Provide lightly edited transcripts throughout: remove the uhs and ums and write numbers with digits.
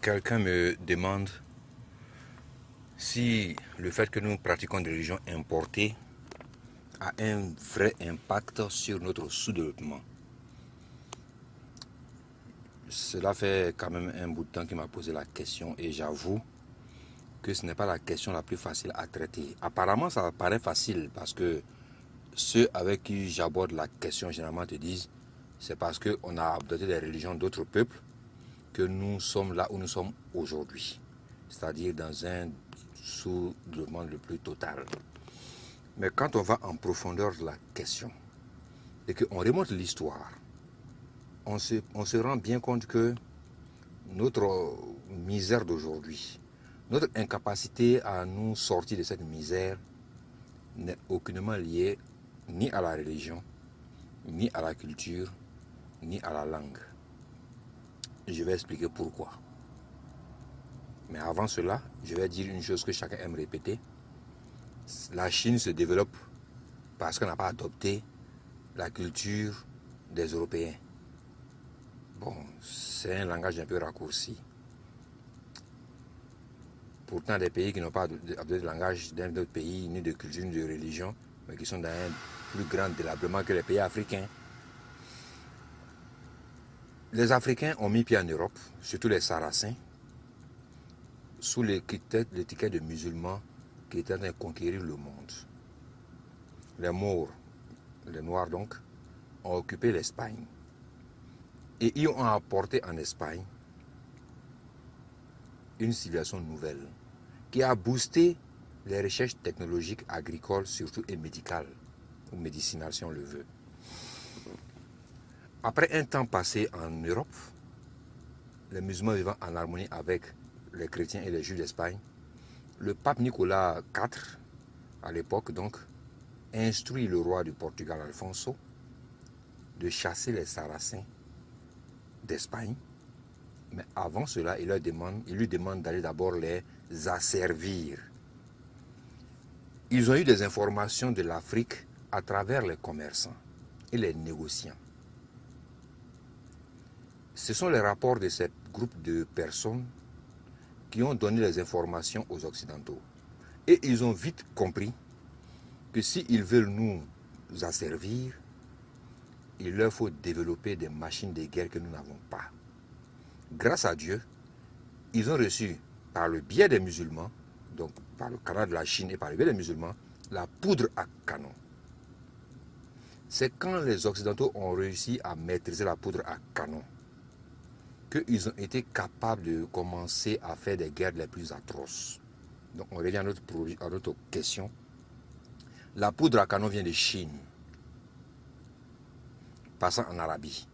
Quelqu'un me demande si le fait que nous pratiquons des religions importées a un vrai impact sur notre sous-développement. Cela fait quand même un bout de temps qu'il m'a posé la question et j'avoue que ce n'est pas la question la plus facile à traiter. Apparemment, ça paraît facile parce que ceux avec qui j'aborde la question généralement te disent c'est parce qu'on a adopté des religions d'autres peuples que nous sommes là où nous sommes aujourd'hui. C'est-à-dire dans un sous-développement le plus total. Mais quand on va en profondeur de la question et qu'on remonte l'histoire, on se rend bien compte que notre misère d'aujourd'hui, notre incapacité à nous sortir de cette misère n'est aucunement liée ni à la religion, ni à la culture, ni à la langue. Je vais expliquer pourquoi. Mais avant cela, je vais dire une chose que chacun aime répéter. La Chine se développe parce qu'on n'a pas adopté la culture des Européens. Bon, c'est un langage un peu raccourci. Pourtant, des pays qui n'ont pas adopté le langage d'un autre pays, ni de culture, ni de religion, mais qui sont dans un plus grand délabrement que les pays africains. Les Africains ont mis pied en Europe, surtout les Sarrasins, sous l'étiquette de musulmans qui étaient en train de conquérir le monde. Les Maures, les Noirs donc, ont occupé l'Espagne. Et ils ont apporté en Espagne une civilisation nouvelle qui a boosté les recherches technologiques agricoles surtout et médicales, ou médicinales si on le veut. Après un temps passé en Europe, les musulmans vivant en harmonie avec les chrétiens et les juifs d'Espagne, le pape Nicolas IV, à l'époque donc, instruit le roi du Portugal Alfonso de chasser les Sarrasins d'Espagne. Mais avant cela, il lui demande d'aller d'abord les asservir. Ils ont eu des informations de l'Afrique à travers les commerçants et les négociants. Ce sont les rapports de ce groupe de personnes qui ont donné les informations aux Occidentaux. Et ils ont vite compris que s'ils veulent nous asservir, il leur faut développer des machines de guerre que nous n'avons pas. Grâce à Dieu, ils ont reçu par le biais des musulmans, donc par le canal de la Chine et par le biais des musulmans, la poudre à canon. C'est quand les Occidentaux ont réussi à maîtriser la poudre à canon qu'ils ont été capables de commencer à faire des guerres les plus atroces. Donc on revient à notre question. La poudre à canon vient de Chine, passant en Arabie,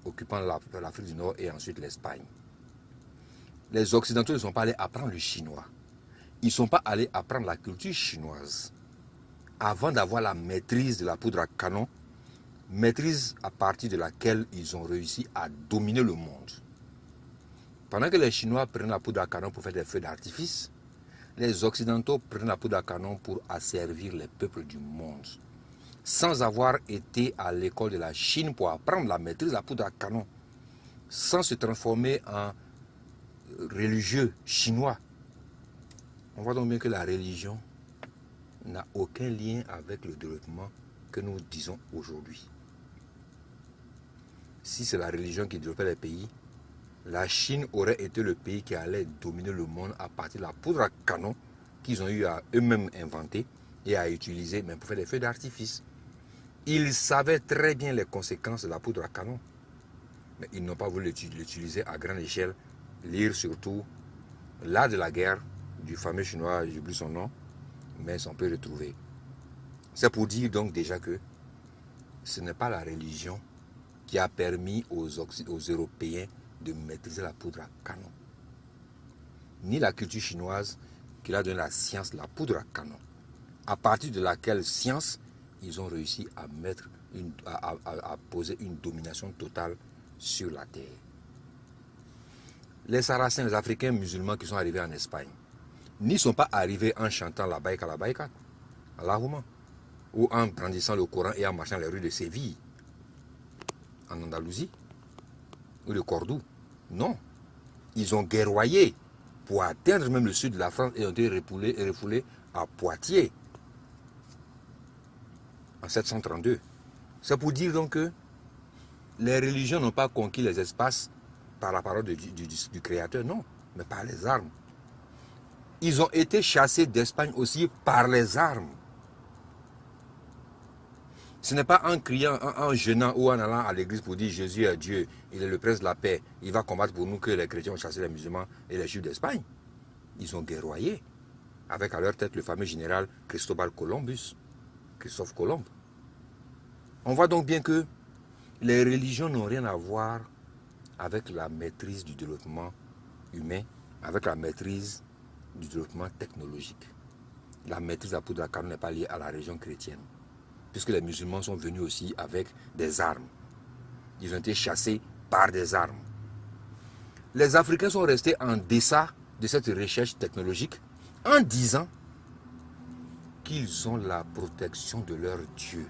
occupant l'Afrique du Nord et ensuite l'Espagne. Les Occidentaux ne sont pas allés apprendre le chinois. Ils ne sont pas allés apprendre la culture chinoise avant d'avoir la maîtrise de la poudre à canon, maîtrise à partir de laquelle ils ont réussi à dominer le monde. Pendant que les Chinois prennent la poudre à canon pour faire des feux d'artifice, les Occidentaux prennent la poudre à canon pour asservir les peuples du monde. Sans avoir été à l'école de la Chine pour apprendre la maîtrise de la poudre à canon, sans se transformer en religieux chinois. On voit donc bien que la religion n'a aucun lien avec le développement que nous disons aujourd'hui. Si c'est la religion qui développait les pays, la Chine aurait été le pays qui allait dominer le monde à partir de la poudre à canon qu'ils ont eu à eux-mêmes inventer et à utiliser même pour faire des feux d'artifice. Ils savaient très bien les conséquences de la poudre à canon, mais ils n'ont pas voulu l'utiliser à grande échelle. Lire surtout l'art de la guerre du fameux chinois, j'oublie son nom, mais on peut retrouver. C'est pour dire donc déjà que ce n'est pas la religion qui a permis aux Européens de maîtriser la poudre à canon, ni la culture chinoise qui leur a donné la science de la poudre à canon, à partir de laquelle science ils ont réussi à poser une domination totale sur la terre. Les Sarrasins, les Africains musulmans qui sont arrivés en Espagne, n'y sont pas arrivés en chantant la baïka, Allahumma, ou en brandissant le Coran et en marchant les rues de Séville, en Andalousie, ou de Cordoue. Non. Ils ont guerroyé pour atteindre même le sud de la France et ont été refoulés à Poitiers en 732. C'est pour dire donc que les religions n'ont pas conquis les espaces par la parole du Créateur, non, mais par les armes. Ils ont été chassés d'Espagne aussi par les armes. Ce n'est pas en criant, en jeûnant ou en allant à l'église pour dire Jésus est Dieu, il est le prince de la paix, il va combattre pour nous que les chrétiens ont chassé les musulmans et les juifs d'Espagne. Ils ont guerroyé avec à leur tête le fameux général Christophe Colomb. On voit donc bien que les religions n'ont rien à voir avec la maîtrise du développement humain, avec la maîtrise du développement technologique. La maîtrise de la poudre à canon n'est pas liée à la religion chrétienne, puisque les musulmans sont venus aussi avec des armes. Ils ont été chassés par des armes. Les Africains sont restés en deçà de cette recherche technologique en disant qu'ils ont la protection de leur Dieu.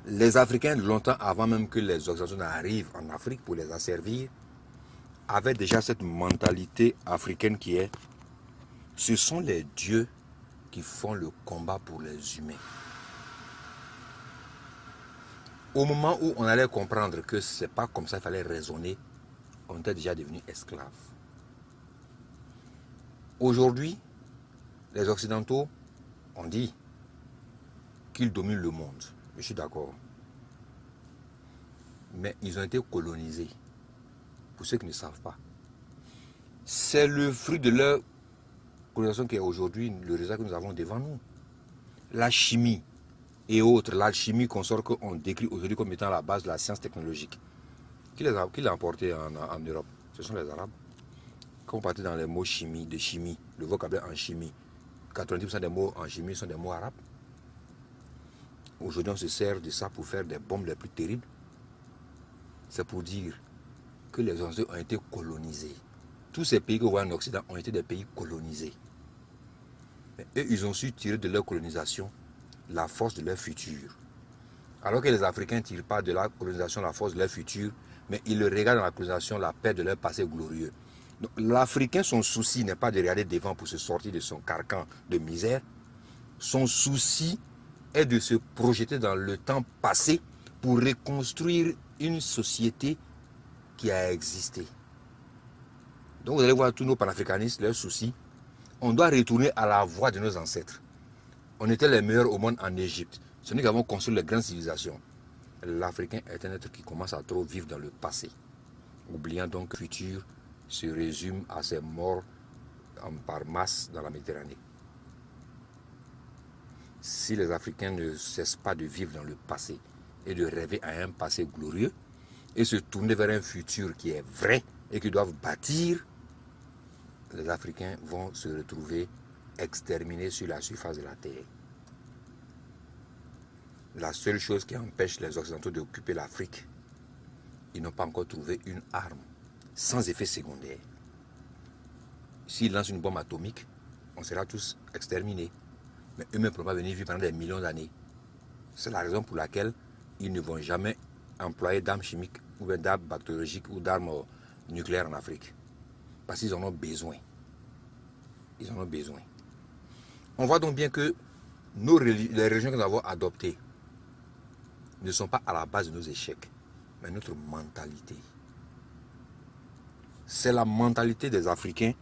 Les Africains, longtemps avant même que les Occidentaux n'arrivent en Afrique pour les asservir, avaient déjà cette mentalité africaine qui est: ce sont les dieux qui font le combat pour les humains. Au moment où on allait comprendre que ce n'est pas comme ça qu'il fallait raisonner, on était déjà devenus esclaves. Aujourd'hui, les Occidentaux ont dit qu'ils dominent le monde. Je suis d'accord. Mais ils ont été colonisés. Pour ceux qui ne savent pas. C'est le fruit de leur colonisation qui est aujourd'hui le résultat que nous avons devant nous. La chimie et autres, l'alchimie consort qu'on décrit aujourd'hui comme étant la base de la science technologique. Qui l'a emporté en Europe? Ce sont les Arabes. Quand on partait dans les mots chimie, le vocabulaire en chimie, 90% des mots en chimie sont des mots arabes. Aujourd'hui, on se sert de ça pour faire des bombes les plus terribles. C'est pour dire que les Occidentaux ont été colonisés. Tous ces pays que vous voyez en Occident ont été des pays colonisés. Et ils ont su tirer de leur colonisation la force de leur futur. Alors que les Africains ne tirent pas de la colonisation la force de leur futur, mais ils regardent dans la colonisation la perte de leur passé glorieux. L'Africain, son souci n'est pas de regarder devant pour se sortir de son carcan de misère. Son souci est de se projeter dans le temps passé pour reconstruire une société qui a existé. Donc vous allez voir tous nos panafricanistes, leurs soucis. On doit retourner à la voie de nos ancêtres. On était les meilleurs au monde en Égypte. C'est nous qui avons construit les grandes civilisations. L'Africain est un être qui commence à trop vivre dans le passé, oubliant donc que le futur se résume à ces morts par masse dans la Méditerranée. Si les Africains ne cessent pas de vivre dans le passé et de rêver à un passé glorieux et se tourner vers un futur qui est vrai et qu'ils doivent bâtir, les Africains vont se retrouver exterminés sur la surface de la terre. La seule chose qui empêche les Occidentaux d'occuper l'Afrique, ils n'ont pas encore trouvé une arme sans effet secondaire. S'ils lancent une bombe atomique, on sera tous exterminés. Mais eux-mêmes ne pourront pas venir vivre pendant des millions d'années. C'est la raison pour laquelle ils ne vont jamais employer d'armes chimiques ou d'armes bactériologiques ou d'armes nucléaires en Afrique. Parce qu'ils en ont besoin. Ils en ont besoin. On voit donc bien que les religions que nous avons adoptées ne sont pas à la base de nos échecs, mais notre mentalité. C'est la mentalité des Africains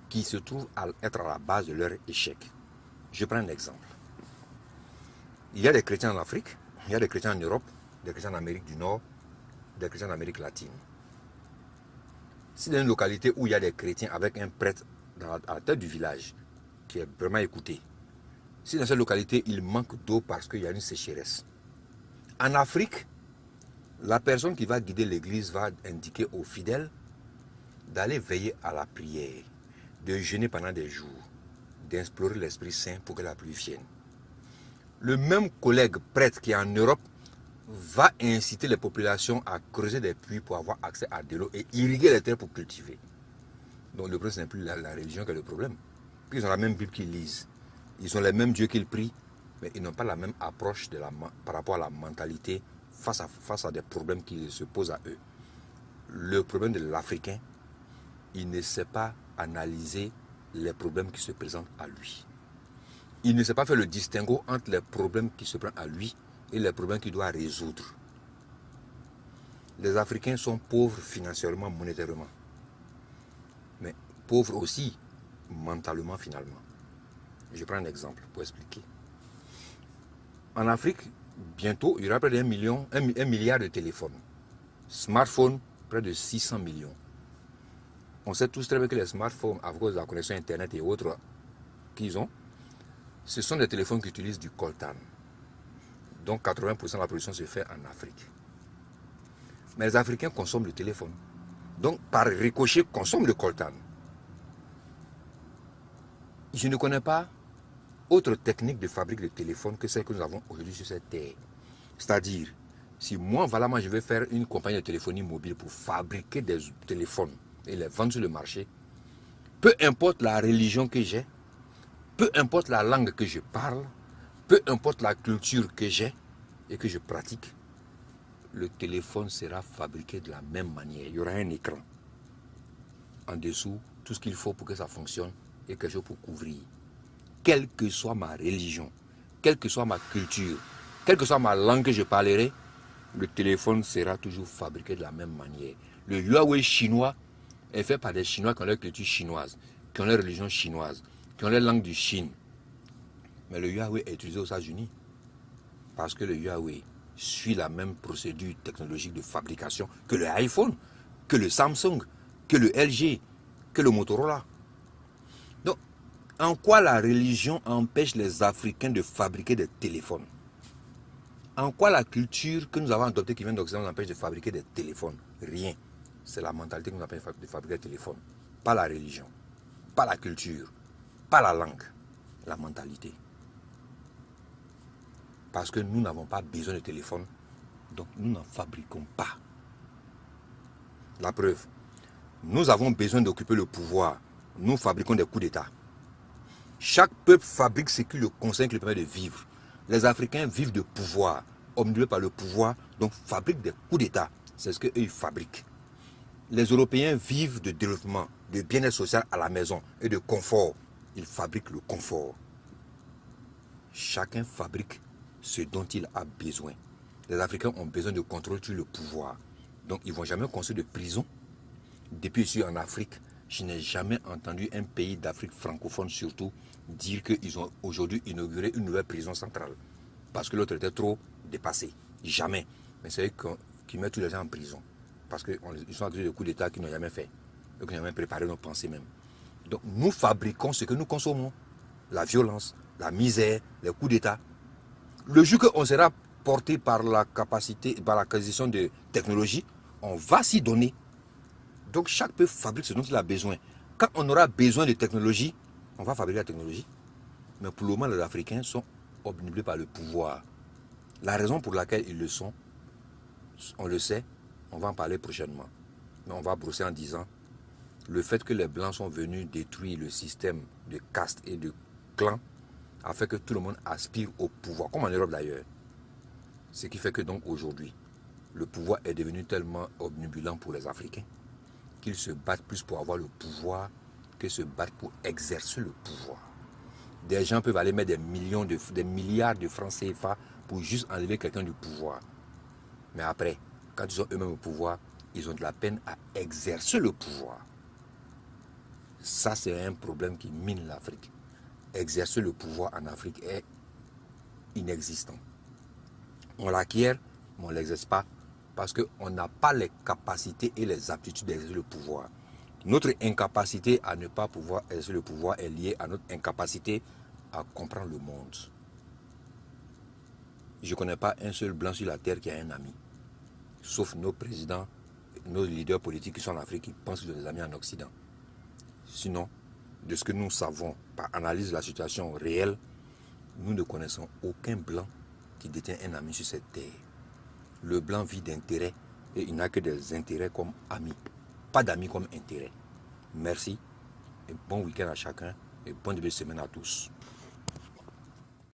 qui se trouve à être à la base de leur échec. Je prends un exemple. Il y a des chrétiens en Afrique, il y a des chrétiens en Europe, des chrétiens en Amérique du Nord, des chrétiens en Amérique latine. Si dans une localité où il y a des chrétiens avec un prêtre à la tête du village, qui est vraiment écouté, si dans cette localité il manque d'eau parce qu'il y a une sécheresse, en Afrique, la personne qui va guider l'église va indiquer aux fidèles d'aller veiller à la prière, de jeûner pendant des jours, d'explorer l'Esprit Saint pour que la pluie vienne. Le même collègue prêtre qui est en Europe va inciter les populations à creuser des puits pour avoir accès à de l'eau et irriguer les terres pour cultiver. Donc le problème, ce n'est plus la religion qui est le problème. Ils ont la même Bible qu'ils lisent. Ils ont les mêmes dieux qu'ils prient, mais ils n'ont pas la même approche par rapport à la mentalité face à des problèmes qui se posent à eux. Le problème de l'Africain, il ne sait pas analyser les problèmes qui se présentent à lui. Il ne sait pas faire le distinguo entre les problèmes qui se présentent à lui et les problèmes qu'il doit résoudre. Les Africains sont pauvres financièrement, monétairement, mais pauvres aussi mentalement finalement. Je prends un exemple pour expliquer. En Afrique, bientôt, il y aura près d'un milliard de téléphones. Smartphones, près de 600 millions. On sait tous très bien que les smartphones, à cause de la connexion Internet et autres qu'ils ont, ce sont des téléphones qui utilisent du coltan. Donc 80% de la production se fait en Afrique. Mais les Africains consomment le téléphone. Donc par ricochet, consomment le coltan. Je ne connais pas autre technique de fabrique de téléphone que celle que nous avons aujourd'hui sur cette terre. C'est-à-dire, si moi, Valama, je vais faire une compagnie de téléphonie mobile pour fabriquer des téléphones et les vendre sur le marché, peu importe la religion que j'ai, peu importe la langue que je parle, peu importe la culture que j'ai et que je pratique, le téléphone sera fabriqué de la même manière. Il y aura un écran. En dessous, tout ce qu'il faut pour que ça fonctionne et quelque chose pour couvrir. Quelle que soit ma religion, quelle que soit ma culture, quelle que soit ma langue que je parlerai, le téléphone sera toujours fabriqué de la même manière. Le Huawei chinois est fait par des Chinois qui ont leur culture chinoise, qui ont leur religion chinoise, qui ont leur langue du Chine. Mais le Huawei est utilisé aux États-Unis parce que le Huawei suit la même procédure technologique de fabrication que le iPhone, que le Samsung, que le LG, que le Motorola. Donc, en quoi la religion empêche les Africains de fabriquer des téléphones? En quoi la culture que nous avons adoptée qui vient d'Occident nous empêche de fabriquer des téléphones? Rien. C'est la mentalité qui nous empêche de fabriquer des téléphones. Pas la religion, pas la culture, pas la langue, la mentalité. Parce que nous n'avons pas besoin de téléphone, donc nous n'en fabriquons pas. La preuve, nous avons besoin d'occuper le pouvoir, nous fabriquons des coups d'État. Chaque peuple fabrique ce qui le conseille, qui lui permet de vivre. Les Africains vivent de pouvoir, omnibulés par le pouvoir, donc fabriquent des coups d'État. C'est ce qu'eux fabriquent. Les Européens vivent de développement, de bien-être social à la maison et de confort. Ils fabriquent le confort. Chacun fabrique ce dont il a besoin. Les Africains ont besoin de contrôle sur le pouvoir. Donc ils ne vont jamais construire de prison. Depuis ici en Afrique, je n'ai jamais entendu un pays d'Afrique francophone surtout dire qu'ils ont aujourd'hui inauguré une nouvelle prison centrale. Parce que l'autre était trop dépassé. Jamais. Mais c'est eux qui mettent tous les gens en prison. Parce qu'ils sont accusés de coups d'État qu'ils n'ont jamais fait. Et qu'ils n'ont jamais préparé nos pensées même. Donc nous fabriquons ce que nous consommons. La violence, la misère, les coups d'État. Le jour qu'on sera porté par la capacité, par l'acquisition de technologie, on va s'y donner. Donc chaque peuple fabrique ce dont il a besoin. Quand on aura besoin de technologie, on va fabriquer la technologie. Mais pour le moment, les Africains sont obnubilés par le pouvoir. La raison pour laquelle ils le sont, on le sait, on va en parler prochainement. Mais on va brosser en disant, le fait que les Blancs sont venus détruire le système de caste et de clan a fait que tout le monde aspire au pouvoir, comme en Europe d'ailleurs. Ce qui fait que donc aujourd'hui, le pouvoir est devenu tellement obnubilant pour les Africains qu'ils se battent plus pour avoir le pouvoir que se battre pour exercer le pouvoir. Des gens peuvent aller mettre des milliards de francs CFA pour juste enlever quelqu'un du pouvoir. Mais après, quand ils sont eux-mêmes au pouvoir, ils ont de la peine à exercer le pouvoir. Ça, c'est un problème qui mine l'Afrique. Exercer le pouvoir en Afrique est inexistant. On l'acquiert, mais on ne l'exerce pas parce qu'on n'a pas les capacités et les aptitudes d'exercer le pouvoir. Notre incapacité à ne pas pouvoir exercer le pouvoir est liée à notre incapacité à comprendre le monde. Je ne connais pas un seul blanc sur la terre qui a un ami, sauf nos présidents, nos leaders politiques qui sont en Afrique qui pensent qu'ils ont des amis en Occident. Sinon, de ce que nous savons par analyse de la situation réelle, nous ne connaissons aucun blanc qui détient un ami sur cette terre. Le blanc vit d'intérêt et il n'a que des intérêts comme amis, pas d'amis comme intérêts. Merci et bon week-end à chacun et bonne début de semaine à tous.